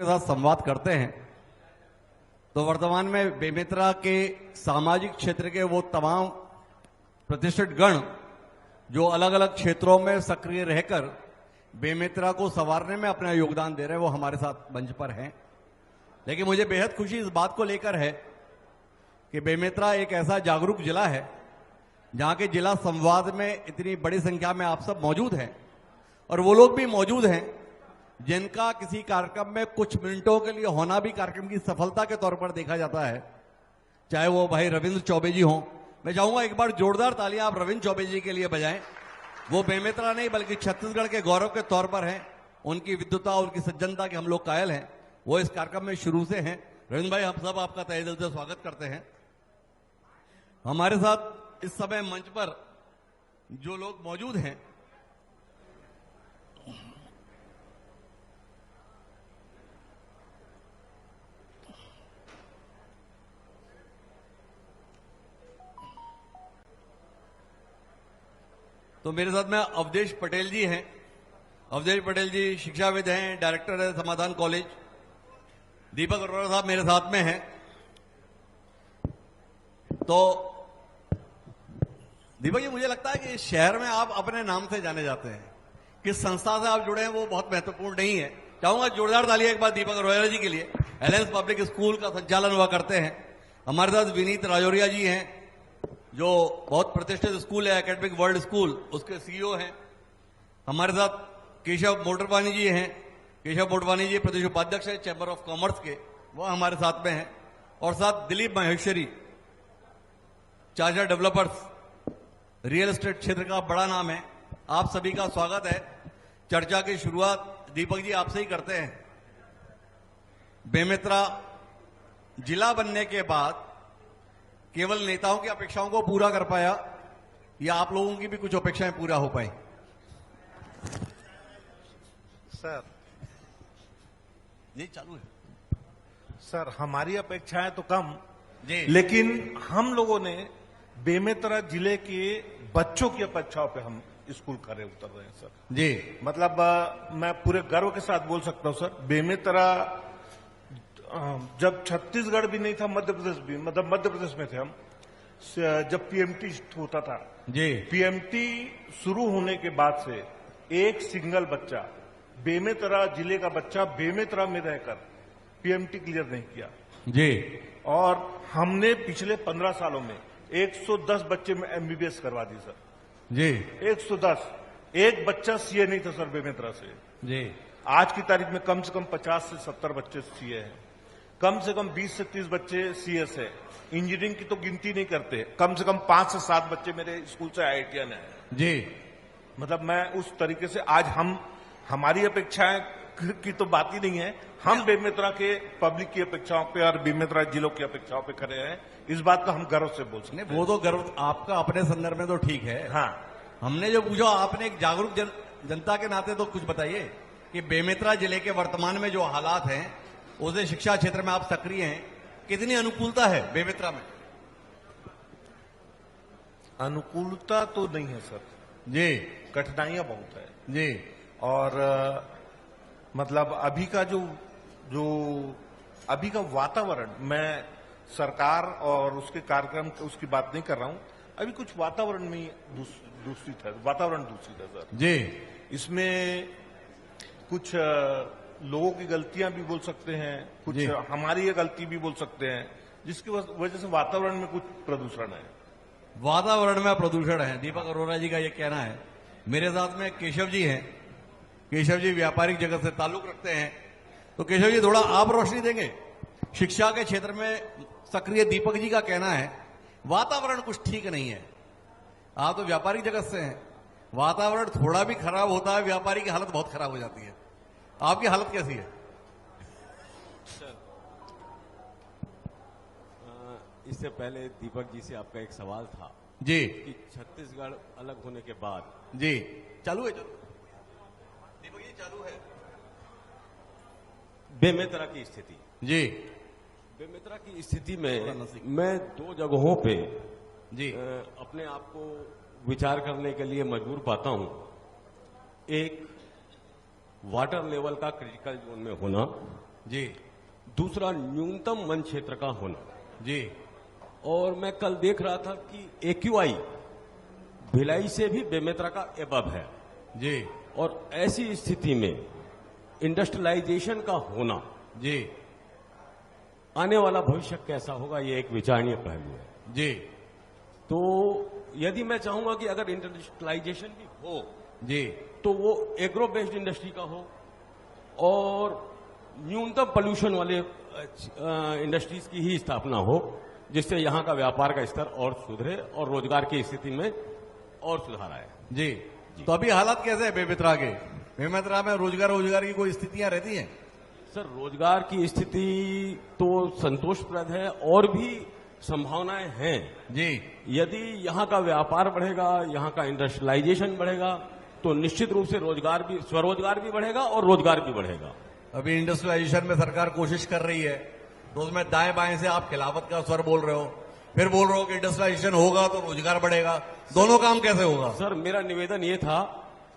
के साथ संवाद करते हैं तो वर्तमान में बेमेतरा के सामाजिक क्षेत्र के वो तमाम प्रतिष्ठित गण जो अलग अलग क्षेत्रों में सक्रिय रहकर बेमेतरा को संवारने में अपना योगदान दे रहे हैं वो हमारे साथ मंच पर हैं। लेकिन मुझे बेहद खुशी इस बात को लेकर है कि बेमेतरा एक ऐसा जागरूक जिला है जहां के जिला संवाद में इतनी बड़ी संख्या में आप सब मौजूद हैं और वो लोग भी मौजूद हैं जिनका किसी कार्यक्रम में कुछ मिनटों के लिए होना भी कार्यक्रम की सफलता के तौर पर देखा जाता है। चाहे वो भाई रविंद्र चौबे जी हों, मैं चाहूंगा एक बार जोरदार तालियां आप रविंद्र चौबे जी के लिए बजाएं। वो बेमेतरा नहीं बल्कि छत्तीसगढ़ के गौरव के तौर पर हैं। उनकी विद्वता, उनकी सज्जनता के हम लोग कायल हैं। वो इस कार्यक्रम में शुरू से हैं। रविंद्र भाई, हम सब आपका तहे दिल से स्वागत करते हैं। हमारे साथ इस समय मंच पर जो लोग मौजूद हैं, तो मेरे साथ में अवधेश पटेल जी हैं। अवधेश पटेल जी शिक्षाविद हैं, डायरेक्टर है समाधान कॉलेज। दीपक अरोड़ा साहब मेरे साथ में हैं। तो दीपक जी, मुझे लगता है कि इस शहर में आप अपने नाम से जाने जाते हैं। किस संस्था से आप जुड़े हैं वो बहुत महत्वपूर्ण नहीं है। चाहूंगा जोरदार तालियां एक बार दीपक अरोड़ा जी के लिए। एलायंस पब्लिक स्कूल का संचालन हुआ करते हैं। हमारे साथ विनीत राजौरिया जी हैं जो बहुत प्रतिष्ठित स्कूल है एकेडमिक वर्ल्ड स्कूल, उसके सीईओ हैं। हमारे साथ केशव मोटरवानी जी हैं। केशव मोटरवानी जी प्रदेश उपाध्यक्ष है चैंबर ऑफ कॉमर्स के, वो हमारे साथ में हैं। और साथ दिलीप माहेश्वरी, चाचा डेवलपर्स, रियल एस्टेट क्षेत्र का बड़ा नाम है। आप सभी का स्वागत है। चर्चा की शुरुआत दीपक जी आपसे ही करते हैं। बेमेतरा जिला बनने के बाद केवल नेताओं की अपेक्षाओं को पूरा कर पाया या आप लोगों की भी कुछ अपेक्षाएं पूरा हो पाई? सर ये चालू है सर, हमारी अपेक्षाएं तो कम जी, लेकिन हम लोगों ने बेमेतरा जिले के बच्चों की अपेक्षाओं पे हम स्कूल खड़े उतर रहे हैं सर जी। मतलब मैं पूरे गर्व के साथ बोल सकता हूं सर, बेमेतरा जब छत्तीसगढ़ भी नहीं था, मध्य प्रदेश भी, मतलब मध्य प्रदेश में थे हम जब पीएमटी होता था जी। पीएमटी शुरू होने के बाद से एक सिंगल बच्चा, बेमेतरा जिले का बच्चा बेमेतरा में रहकर पीएमटी क्लियर नहीं किया जी। और हमने पिछले 15 सालों में 110 बच्चे में एमबीबीएस करवा दी सर जी। 110। एक बच्चा सीए नहीं था सर बेमेतरा से जी। आज की तारीख में कम से कम 50 से 70 बच्चे सीए हैं, कम से कम 20 से 30 बच्चे सीएस है। इंजीनियरिंग की तो गिनती नहीं करते, कम से कम 5 से 7 बच्चे मेरे स्कूल से आईआईटीएन है जी। मतलब मैं उस तरीके से आज हमारी अपेक्षाएं की तो बात ही नहीं है। हम बेमेतरा के पब्लिक की अपेक्षाओं पे और बेमेतरा जिलों की अपेक्षाओं पे खड़े हैं। इस बात का हम गर्व से बोल सकते हैं। वो तो गर्व आपका अपने संदर्भ में तो ठीक है। हाँ, हमने जो पूछा, आपने एक जागरूक जनता के नाते तो कुछ बताइए कि बेमेतरा जिले के वर्तमान में जो हालात हैं, उसे शिक्षा क्षेत्र में आप सक्रिय हैं, कितनी अनुकूलता है बेमेतरा में? अनुकूलता तो नहीं है सर जी, कठिनाइयां बहुत है जी। और मतलब अभी का जो अभी का वातावरण, मैं सरकार और उसके कार्यक्रम उसकी बात नहीं कर रहा हूं। अभी कुछ वातावरण में दूषित है, वातावरण दूषित है सर जी। इसमें कुछ लोगों की गलतियां भी बोल सकते हैं, कुछ हमारी गलती भी बोल सकते हैं, जिसकी वजह से वातावरण में कुछ प्रदूषण है। वातावरण में प्रदूषण है, दीपक अरोड़ा जी का ये कहना है। मेरे साथ में केशव जी हैं। केशव जी व्यापारिक जगत से ताल्लुक रखते हैं, तो केशव जी थोड़ा आप रोशनी देंगे। शिक्षा के क्षेत्र में सक्रिय दीपक जी का कहना है वातावरण कुछ ठीक नहीं है। आप तो व्यापारिक जगत से हैं, वातावरण थोड़ा भी खराब होता है, व्यापारी की हालत बहुत खराब हो जाती है। आपकी हालत कैसी है? इससे पहले दीपक जी से आपका एक सवाल था जी कि छत्तीसगढ़ अलग होने के बाद जी। चालू है दीपक जी, चालू है। बेमेतरा की स्थिति जी। बेमेतरा की स्थिति में मैं 2 जगहों पे जी अपने आप को विचार करने के लिए मजबूर पाता हूं। एक वाटर लेवल का क्रिटिकल जोन में होना जी दूसरा न्यूनतम वन क्षेत्र का होना। जी और मैं कल देख रहा था कि AQI भिलाई से भी बेमेतरा का एबव है। जी और ऐसी स्थिति में इंडस्ट्रियलाइजेशन का होना, जी आने वाला भविष्य कैसा होगा, ये एक विचारणीय पहलू है। जी तो यदि मैं चाहूंगा कि अगर इंडस्ट्रियलाइजेशन भी हो जी तो वो एग्रो बेस्ड इंडस्ट्री का हो और न्यूनतम पोल्यूशन वाले इंडस्ट्रीज की ही स्थापना हो, जिससे यहां का व्यापार का स्तर और सुधरे और रोजगार की स्थिति में और सुधार आए। जी तो अभी हालात कैसे है बेमेतरा के? बेमेतरा में रोजगार की कोई स्थितियां रहती हैं? सर, रोजगार की स्थिति तो संतोषप्रद है और भी संभावनाएं हैं। जी यदि यहां का व्यापार बढ़ेगा, यहां का इंडस्ट्रियलाइजेशन बढ़ेगा, तो निश्चित रूप से रोजगार भी, स्वरोजगार भी बढ़ेगा और रोजगार भी बढ़ेगा। अभी इंडस्ट्रियलाइजेशन में सरकार कोशिश कर रही है, तो उसमें दाएं बाएं से आप खिलाफत का स्वर बोल रहे हो, फिर बोल रहे हो कि इंडस्ट्रियलाइजेशन होगा तो रोजगार बढ़ेगा। दोनों काम कैसे होगा? सर, मेरा निवेदन ये था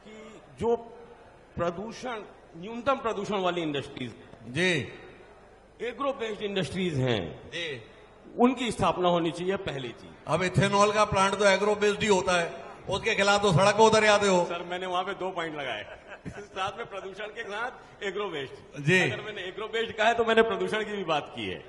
कि जो प्रदूषण, न्यूनतम प्रदूषण वाली इंडस्ट्रीज, जी एग्रो बेस्ड इंडस्ट्रीज हैं, जी उनकी स्थापना होनी चाहिए पहली चीज। अब इथेनॉल का प्लांट तो एग्रो बेस्ड ही होता है, उसके खिलाफ तो सड़क को उतर आते हो। सर, मैंने वहां पे 2 पॉइंट लगाए साथ में प्रदूषण के साथ एग्रो बेस्ड। जी। अगर मैंने एग्रो बेस्ड कहा है तो मैंने प्रदूषण की भी बात की है।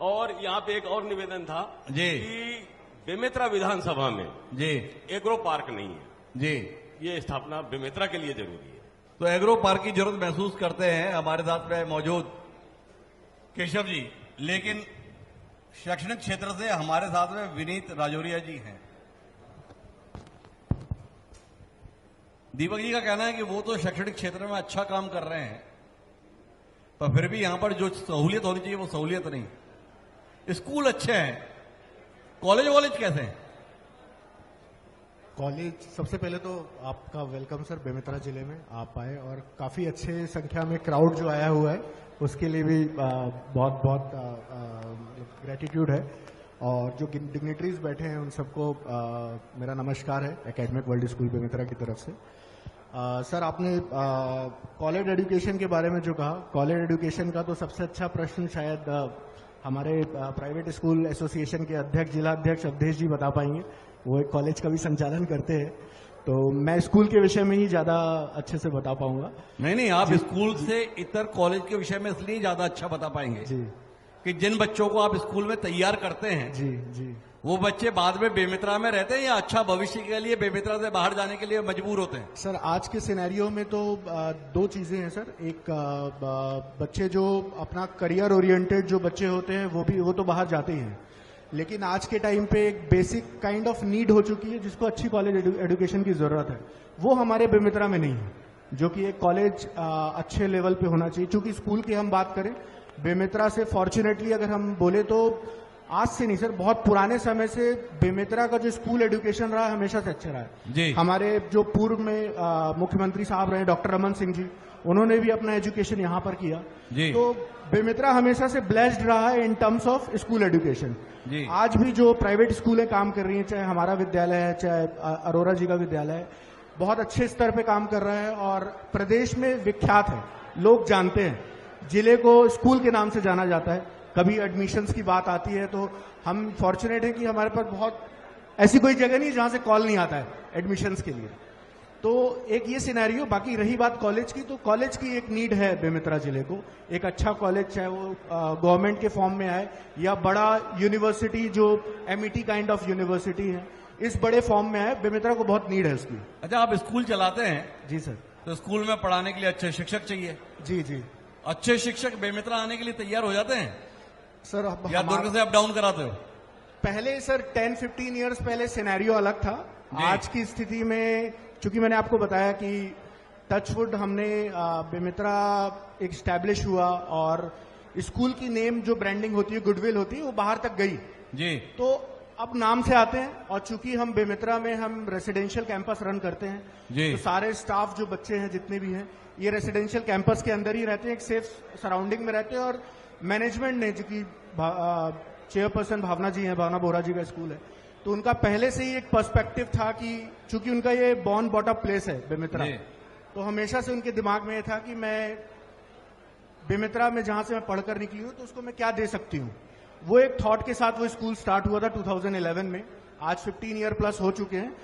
और यहाँ पे एक और निवेदन था जी कि बेमेतरा विधानसभा में जी एग्रो पार्क नहीं है। जी ये स्थापना बेमेतरा के लिए जरूरी है। तो एग्रो पार्क की जरूरत महसूस करते हैं हमारे साथ में मौजूद केशव जी, लेकिन शैक्षणिक क्षेत्र से हमारे साथ में विनीत राजौरिया जी हैं। दीपक जी का कहना है कि वो तो शैक्षणिक क्षेत्र में अच्छा काम कर रहे हैं, पर फिर भी यहां पर जो सहूलियत होनी चाहिए वो सहूलियत नहीं। स्कूल अच्छे हैं, कॉलेज कैसे हैं? कॉलेज, सबसे पहले तो आपका वेलकम सर बेमेतरा जिले में आप आए, और काफी अच्छे संख्या में क्राउड जो आया हुआ है उसके लिए भी बहुत बहुत ग्रेटिट्यूड है। और जो डिग्निटरीज बैठे हैं उन सबको मेरा नमस्कार है एकेडमिक वर्ल्ड स्कूल बेमेतरा की तरफ से। सर, आपने कॉलेज एजुकेशन के बारे में जो कहा, कॉलेज एजुकेशन का तो सबसे अच्छा प्रश्न शायद हमारे प्राइवेट स्कूल एसोसिएशन के अध्यक्ष, जिला अध्यक्ष अवधेश जी बता पाएंगे। वो एक कॉलेज का भी संचालन करते हैं, तो मैं स्कूल के विषय में ही ज्यादा अच्छे से बता पाऊंगा। नहीं, आप स्कूल से इतर कॉलेज के विषय में इसलिए ज्यादा अच्छा बता पाएंगे जी कि जिन बच्चों को आप स्कूल में तैयार करते हैं जी जी वो बच्चे बाद में बेमेतरा में रहते हैं या अच्छा भविष्य के लिए बेमेतरा से बाहर जाने के लिए मजबूर होते हैं? सर, आज के सिनेरियो में तो 2 चीजें हैं सर। एक, बच्चे जो अपना करियर ओरिएंटेड जो बच्चे होते हैं वो तो बाहर जाते ही हैं, लेकिन आज के टाइम पे एक बेसिक काइंड ऑफ नीड हो चुकी है जिसको अच्छी कॉलेज एजुकेशन की जरूरत है, वो हमारे बेमेतरा में नहीं है, जो कि एक कॉलेज अच्छे लेवल पे होना चाहिए। चूंकि स्कूल की हम बात करें, बेमेतरा से फॉर्चुनेटली अगर हम बोले तो आज से नहीं सर, बहुत पुराने समय से बेमेतरा का जो स्कूल एजुकेशन रहा है हमेशा से अच्छा रहा है। जी। हमारे जो पूर्व में मुख्यमंत्री साहब रहे डॉक्टर रमन सिंह जी, उन्होंने भी अपना एजुकेशन यहाँ पर किया। जी। तो बेमेतरा हमेशा से ब्लेस्ड रहा है in terms of school education. जी। आज भी जो प्राइवेट स्कूलें काम कर रही हैं, चाहे हमारा विद्यालय है, चाहे अरोरा जी का विद्यालय है, बहुत अच्छे स्तर पे काम कर रहा है और प्रदेश में विख्यात है, लोग जानते हैं। जिले को स्कूल के नाम से जाना जाता है। कभी एडमिशन्स की बात आती है तो हम फॉर्चुनेट हैं कि हमारे पास बहुत ऐसी कोई जगह नहीं जहां से कॉल नहीं आता है एडमिशन्स के लिए। तो एक ये सिनेरियो। बाकी रही बात कॉलेज की, तो कॉलेज की एक नीड है बेमेतरा जिले को, एक अच्छा कॉलेज, चाहे वो गवर्नमेंट के फॉर्म में आए या बड़ा यूनिवर्सिटी जो MET काइंड ऑफ यूनिवर्सिटी है, इस बड़े फॉर्म में आए। बेमेतरा को बहुत नीड है उसकी। अच्छा, आप स्कूल चलाते हैं? जी सर। तो स्कूल में पढ़ाने के लिए अच्छे शिक्षक चाहिए। जी जी। अच्छे शिक्षक बेमेतरा आने के लिए तैयार हो जाते हैं सर, या दुर्ग से अप डाउन कराते हो? पहले सर 10-15 इयर्स पहले सिनेरियो अलग था। आज की स्थिति में, चूंकि मैंने आपको बताया कि टचवुड हमने बेमेतरा एक स्टैब्लिश हुआ और स्कूल की नेम जो ब्रांडिंग होती है, गुडविल होती है, वो बाहर तक गई जी। तो अब नाम से आते हैं। और चूंकि हम बेमेतरा में हम रेसिडेंशियल कैंपस रन करते हैं जी। तो सारे स्टाफ जो बच्चे हैं जितने भी हैं, ये रेसिडेंशियल कैंपस के अंदर ही रहते हैं, एक सेफ सराउंडिंग में रहते हैं। और मैनेजमेंट ने, जो कि चेयरपर्सन भावना जी हैं, भावना बोरा जी का स्कूल है, तो उनका पहले से ही एक पर्सपेक्टिव था कि चूंकि उनका ये बॉर्न बॉट अप प्लेस है बेमेतरा, तो हमेशा से उनके दिमाग में ये था कि मैं बेमित्रा में जहां से मैं पढ़कर निकली हूं, तो उसको मैं क्या दे सकती हूं। वो एक थॉट के साथ वो स्कूल स्टार्ट हुआ था 2011 में, आज 15 ईयर प्लस हो चुके हैं।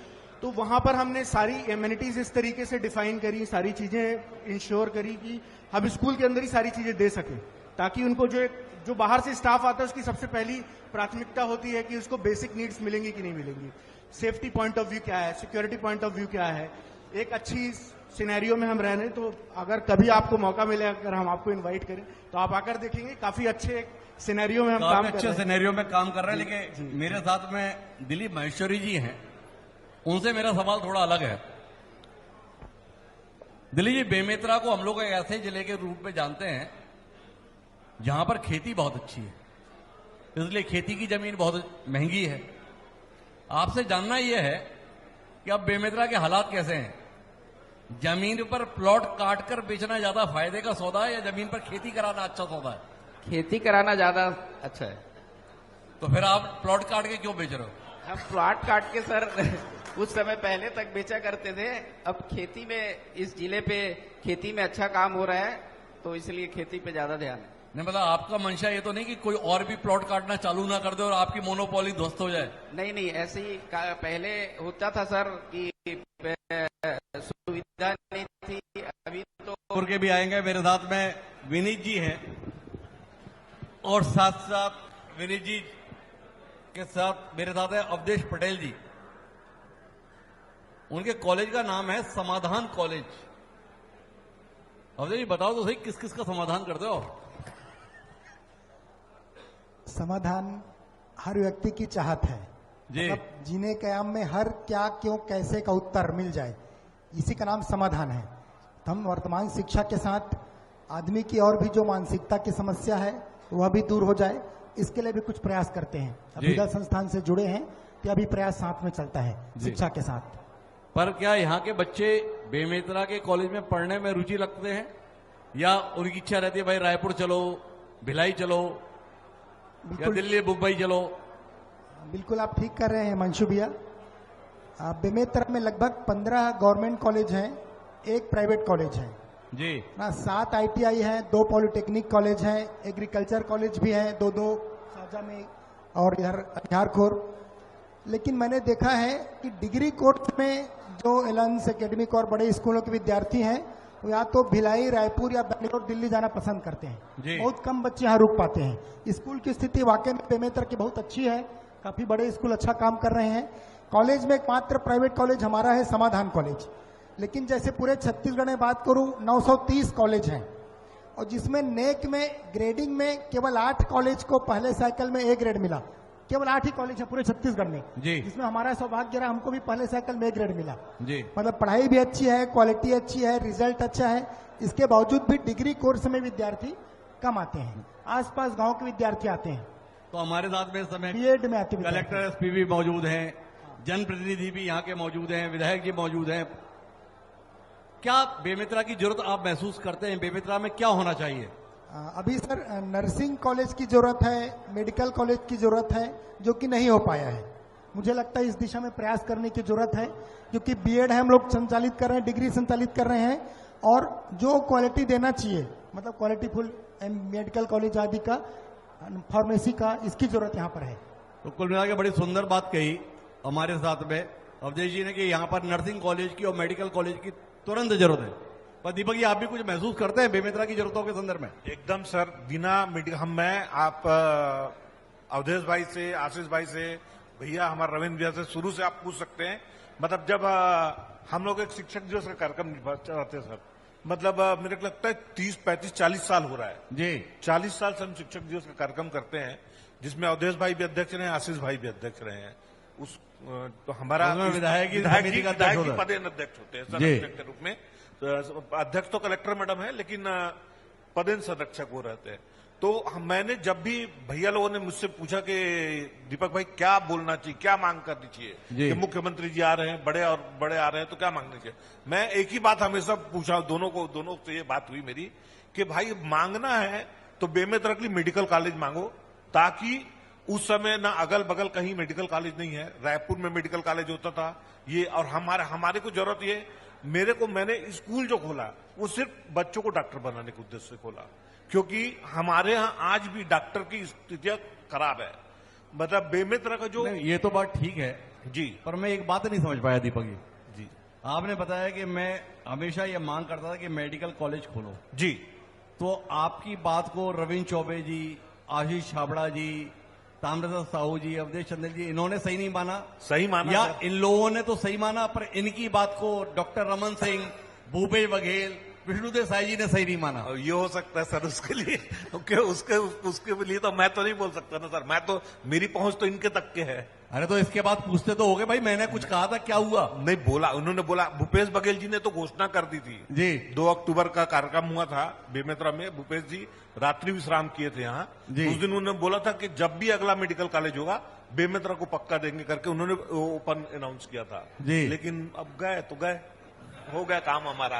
तो वहां पर हमने सारी एमिनिटीज इस तरीके से डिफाइन करी, सारी चीजें इंश्योर करी कि हम स्कूल के अंदर ही सारी चीजें दे सकें, ताकि उनको जो बाहर से स्टाफ आता है उसकी सबसे पहली प्राथमिकता होती है कि उसको बेसिक नीड्स मिलेंगी कि नहीं मिलेंगी, सेफ्टी पॉइंट ऑफ व्यू क्या है, सिक्योरिटी पॉइंट ऑफ व्यू क्या है। एक अच्छी सिनेरियो में हम रह रहे हैं, तो अगर कभी आपको मौका मिले, अगर हम आपको इनवाइट करें तो आप आकर देखेंगे, काफी अच्छे सिनेरियो में हम काम कर अच्छे रहे हैं। सिनेरियो में काम कर रहे हैं। लेकिन मेरे साथ में दिलीप महेश्वरी जी हैं, उनसे मेरा सवाल थोड़ा अलग है। दिलीप जी, बेमेतरा को हम लोग एक ऐसे जिले के रूप में जानते हैं जहां पर खेती बहुत अच्छी है, इसलिए खेती की जमीन बहुत महंगी है। आपसे जानना यह है कि अब बेमेतरा के हालात कैसे हैं? जमीन पर प्लॉट काटकर बेचना ज्यादा फायदे का सौदा है या जमीन पर खेती कराना अच्छा सौदा है? खेती कराना ज्यादा अच्छा है। तो फिर आप प्लॉट काट के क्यों बेच रहे हो? हम प्लॉट काट के सर कुछ समय पहले तक बेचा करते थे, अब खेती में, इस जिले पे खेती में अच्छा काम हो रहा है, तो इसलिए खेती पे ज्यादा ध्यान है। नहीं, मतलब आपका मंशा ये तो नहीं कि कोई और भी प्लॉट काटना चालू ना कर दे और आपकी मोनोपोली ध्वस्त हो जाए? नहीं नहीं, ऐसे ही पहले होता था सर कि सुविधा नहीं थी, अभी तो के भी आएंगे। मेरे साथ में विनीत जी हैं और साथ साथ विनीत जी के साथ मेरे साथ है अवधेश पटेल जी। उनके कॉलेज का नाम है समाधान कॉलेज। अवधेश जी बताओ तो सही, किस किस का समाधान करते हो? समाधान हर व्यक्ति की चाहत है जी। मतलब जीने कयाम में हर क्या क्यों कैसे का उत्तर मिल जाए, इसी का नाम समाधान है। तो हम वर्तमान शिक्षा के साथ आदमी की और भी जो मानसिकता की समस्या है वह भी दूर हो जाए, इसके लिए भी कुछ प्रयास करते हैं। अभिदा संस्थान से जुड़े हैं, तो अभी प्रयास साथ में चलता है शिक्षा के साथ। पर क्या यहाँ के बच्चे बेमेतरा के कॉलेज में पढ़ने में रुचि रखते हैं या उनकी इच्छा रहती है भाई रायपुर चलो, भिलाई चलो या दिल्ली मुंबई चलो? बिल्कुल आप ठीक कर रहे हैं मंशू भैया। बेमेतरा में लगभग 15 गवर्नमेंट कॉलेज हैं, एक प्राइवेट कॉलेज है जी ना, 7 ITI हैं, 2 पॉलिटेक्निक कॉलेज हैं, एग्रीकल्चर कॉलेज भी हैं, 2 साजा में और इधर हथियारखोर। लेकिन मैंने देखा है कि डिग्री कोर्स में जो एलेंस एकेडमिक और बड़े स्कूलों के विद्यार्थी हैं वो या तो भिलाई, रायपुर या बेंगलोर, दिल्ली जाना पसंद करते हैं। बहुत कम बच्चे यहाँ रुक पाते हैं। स्कूल की स्थिति वाकई में बेमेतरा की बहुत अच्छी है, काफी बड़े स्कूल अच्छा काम कर रहे हैं। कॉलेज में एकमात्र प्राइवेट कॉलेज हमारा है समाधान कॉलेज, लेकिन जैसे पूरे छत्तीसगढ़ में बात करूं 930 कॉलेज हैं और जिसमें नेक में ग्रेडिंग में केवल 8 कॉलेज को पहले साइकिल में A ग्रेड मिला। केवल 8 ही कॉलेज है पूरे छत्तीसगढ़ में, जिसमें हमारा सौभाग्य रहा, हमको भी पहले साइकिल में A ग्रेड मिला जी। मतलब पढ़ाई भी अच्छी है, क्वालिटी अच्छी है, रिजल्ट अच्छा है। इसके बावजूद भी डिग्री कोर्स में विद्यार्थी कम आते हैं, आसपास गांव के विद्यार्थी आते हैं। तो हमारे साथ में इस समय बीएड में आते कलेक्टर SP भी मौजूद हैं, जनप्रतिनिधि भी यहाँ के मौजूद हैं, विधायक जी मौजूद हैं। क्या बेमेतरा की जरूरत आप महसूस करते हैं? बेमेतरा में क्या होना चाहिए? अभी सर नर्सिंग कॉलेज की जरूरत है, मेडिकल कॉलेज की जरूरत है, जो कि नहीं हो पाया है। मुझे लगता है इस दिशा में प्रयास करने की जरूरत है, क्योंकि बीएड है हम लोग संचालित कर रहे हैं, डिग्री संचालित कर रहे हैं, और जो क्वालिटी देना चाहिए, मतलब क्वालिटीफुल मेडिकल कॉलेज आदि का, फार्मेसी का, इसकी जरूरत यहाँ पर है। तो कुल मिला के बड़ी सुंदर बात कही हमारे साथ में अवधेश जी ने कि यहाँ पर नर्सिंग कॉलेज की और मेडिकल कॉलेज की तुरंत जरूरत है। पर दीपक जी, आप भी कुछ महसूस करते हैं बेमेतरा की जरूरतों के संदर्भ में? एकदम सर, बिना मैं आप अवधेश भाई से, आशीष भाई से, भैया हमारे रविंद्र भैया से शुरू से आप पूछ सकते हैं। मतलब जब हम लोग एक शिक्षक दिवस का कार्यक्रम निभाते हैं सर, मतलब मेरे को लगता है 30, 35, 40 साल हो रहा है जी। 40 साल से हम शिक्षक दिवस का कार्यक्रम करते हैं, जिसमें अवधेश भाई भी अध्यक्ष रहे हैं, आशीष भाई भी अध्यक्ष रहे हैं। उस तो हमारा विधायक जी पदेन अध्यक्ष होते हैं संरक्षक के रूप में। तो अध्यक्ष तो कलेक्टर मैडम है, लेकिन पदेन संरक्षक वो रहते हैं। तो मैंने जब भी भैया लोगों ने मुझसे पूछा कि दीपक भाई क्या बोलना चाहिए, क्या मांग करनी चाहिए कि मुख्यमंत्री जी आ रहे हैं, बड़े आ रहे हैं, तो क्या मांगना चाहिए, मैं एक ही बात हमेशा पूछा, दोनों से ये बात हुई मेरी कि भाई मांगना है तो बेमेतरा के लिए मेडिकल कॉलेज मांगो, ताकि उस समय ना अगल बगल कहीं मेडिकल कॉलेज नहीं है। रायपुर में मेडिकल कॉलेज होता था ये, और हमारे को जरूरत ये मैंने स्कूल जो खोला वो सिर्फ बच्चों को डॉक्टर बनाने के उद्देश्य से खोला, क्योंकि हमारे यहाँ आज भी डॉक्टर की स्थितियां खराब है। मतलब बेमेतरा का जो नहीं, ये तो बात ठीक है जी पर मैं एक बात नहीं समझ पाया दीपक जी। जी आपने बताया कि मैं हमेशा ये मांग करता था कि मेडिकल कॉलेज खोलो, जी तो आपकी बात को रविंद्र चौबे जी, आशीष छाबड़ा जी, ताम्रध्वज साहू जी, अवधेश चंदेल जी, इन्होंने सही नहीं माना सही माना या सर। इन लोगों ने तो सही माना पर इनकी बात को डॉक्टर रमन सिंह, भूपेश बघेल, विष्णुदेव साई जी ने सही नहीं माना? ये हो सकता है सर उसके लिए, क्योंकि उसके लिए तो मैं तो नहीं बोल सकता ना सर, मैं तो मेरी पहुंच तो इनके तक के है। अरे तो इसके बाद पूछते तो होगे भाई मैंने कुछ कहा था, क्या हुआ? नहीं बोला, उन्होंने बोला, भूपेश बघेल जी ने तो घोषणा कर दी थी जी 2 अक्टूबर का कार्यक्रम हुआ था बेमेतरा में, भूपेश जी रात्रि विश्राम किए थे यहाँ। जी। उस दिन उन्होंने बोला था कि जब भी अगला मेडिकल कॉलेज होगा बेमेतरा को पक्का देंगे करके उन्होंने ओपन अनाउंस किया था। जी। लेकिन अब गए तो गए, हो गया काम हमारा।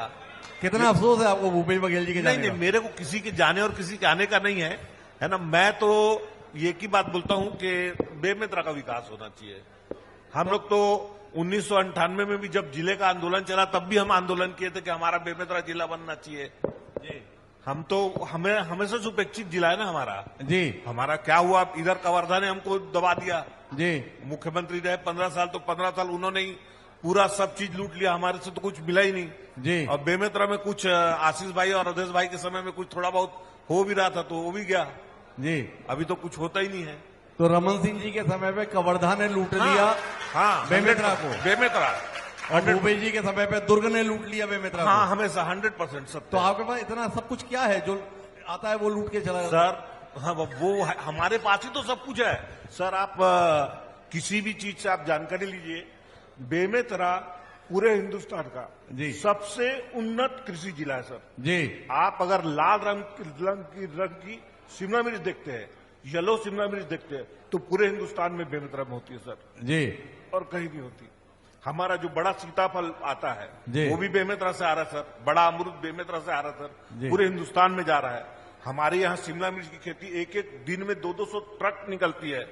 कितना अफसोस है आपको भूपेश बघेल जी के नहीं जाने नहीं, मेरे को किसी के जाने और किसी के आने का नहीं है ना। मैं तो ये की बात बोलता हूं कि बेमेतरा का विकास होना चाहिए। हम लोग तो 1998 में भी जब जिले का आंदोलन चला तब भी हम आंदोलन किए थे कि हमारा बेमेतरा जिला बनना चाहिए। जी हम तो हमें हमेशा से उपेक्षित जिला है ना हमारा। जी हमारा क्या हुआ, इधर कवर्धा ने हमको दबा दिया। जी मुख्यमंत्री रहे 15 साल, तो 15 साल उन्होंने ही पूरा सब चीज लूट लिया, हमारे से तो कुछ मिला ही नहीं। जी और बेमेतरा में कुछ आशीष भाई और अवधेश भाई के समय में कुछ थोड़ा बहुत हो भी रहा था तो वो भी गया, जी। अभी तो कुछ होता ही नहीं है। तो रमन सिंह जी के समय पे कवर्धा ने लूट लिया हाँ बेमेतरा को, बेमेतरा, और भूपेश जी के समय पे दुर्ग ने लूट लिया बेमेतरा हाँ को। हमेशा 100% सत्य। तो आपके पास इतना सब कुछ क्या है जो आता है वो लूट के चला जाता है? सर हाँ वो हमारे पास ही तो सब कुछ है सर। आप किसी भी चीज से आप जानकारी लीजिए, बेमेतरा पूरे हिंदुस्तान का जी। सबसे उन्नत कृषि जिला है सर। जी आप अगर लाल रंग की शिमला मिर्च देखते हैं, येलो शिमला मिर्च देखते हैं, तो पूरे हिंदुस्तान में बेमेतरा में होती है सर, जी और कहीं नहीं होती। हमारा जो बड़ा सीताफल आता जी। है वो भी बेमेतरा से आ रहा है सर, बड़ा अमरूद बेमेतरा से आ रहा है जी। सर, पूरे हिंदुस्तान में जा रहा है। हमारे यहाँ शिमला मिर्च की खेती एक एक दिन में 200-200 ट्रक निकलती है।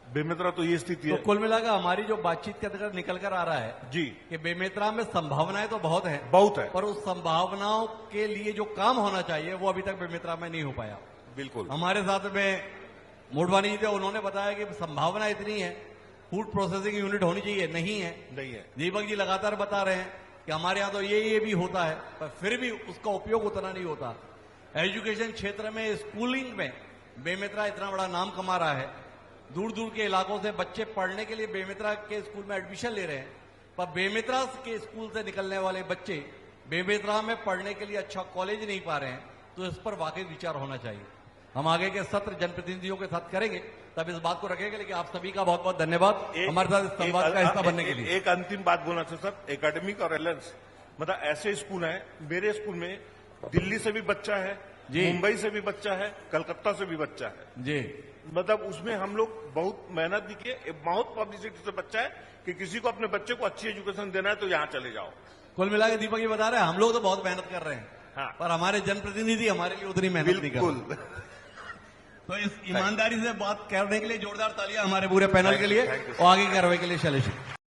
बेमेतरा तो ये स्थिति तो है कुल मिलाकर हमारी जो बातचीत के अंदर निकल कर आ रहा है जी, कि बेमेतरा में संभावनाएं तो बहुत है, बहुत है, पर उस संभावनाओं के लिए जो काम होना चाहिए वो अभी तक बेमेतरा में नहीं हो पाया। बिल्कुल। हमारे साथ में मोडवानी जी थे, उन्होंने बताया कि संभावना इतनी है, फूड प्रोसेसिंग यूनिट होनी चाहिए, नहीं है। नहीं है। दीपक जी लगातार बता रहे हैं कि हमारे यहाँ तो ये भी होता है, पर फिर भी उसका उपयोग उतना नहीं होता। एजुकेशन क्षेत्र में, स्कूलिंग में बेमेतरा इतना बड़ा नाम कमा रहा है। दूर दूर के इलाकों से बच्चे पढ़ने के लिए बेमेतरा के स्कूल में एडमिशन ले रहे हैं, पर बेमेतरा के स्कूल से निकलने वाले बच्चे बेमेतरा में पढ़ने के लिए अच्छा कॉलेज नहीं पा रहे हैं। तो इस पर वाकई विचार होना चाहिए। हम आगे के सत्र जनप्रतिनिधियों के साथ करेंगे, तब इस बात को रखेंगे। लेकिन आप सभी का बहुत बहुत धन्यवाद हमारे साथ इस संवाद का हिस्सा बनने के लिए। एक अंतिम बात बोलना चाहिए सर, एकेडमिक और एलेंस, मतलब ऐसे स्कूल हैं, मेरे स्कूल में दिल्ली से भी बच्चा है, मुंबई से भी बच्चा है, कलकत्ता से भी बच्चा है जी। मतलब उसमें हम लोग बहुत मेहनत भी किए, बहुत पब्लिसिटी से बच्चा है कि किसी को अपने बच्चे को अच्छी एजुकेशन देना है तो यहाँ चले जाओ। कुल मिलाकर दीपक जी बता रहे हैं हम लोग तो बहुत मेहनत कर रहे हैं, हाँ। पर हमारे जनप्रतिनिधि हमारे लिए उतनी मेहनत नहीं कर रहे। बिल्कुल। तो इस ईमानदारी से बात करने के लिए जोरदार तालियां हमारे पूरे पैनल के लिए Thank you, और आगे की कार्रवाई के लिए शैलेश।